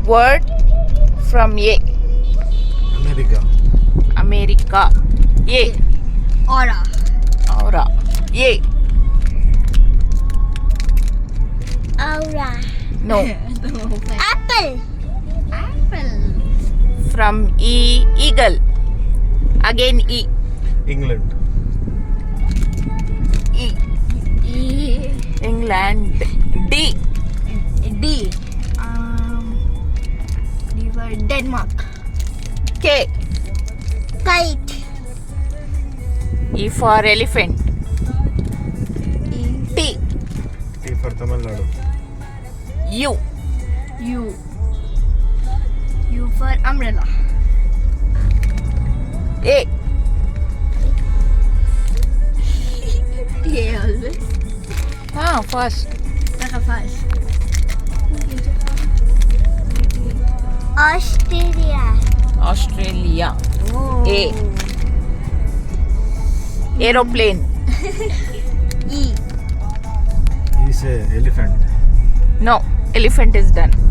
word from A. America. A. Aura. Aura. A. Aura. No. Apple. Apple. From E. Eagle. Again E. England. E. E. England. D. D. D for Denmark. K. Kite. E for elephant. E. T. T for Tamil Nadu. U. U. U for umbrella. A. A always. Fast. Saka fast. Australia. Australia. Oh. A. Aeroplane. E. He say elephant. No. Elephant is done.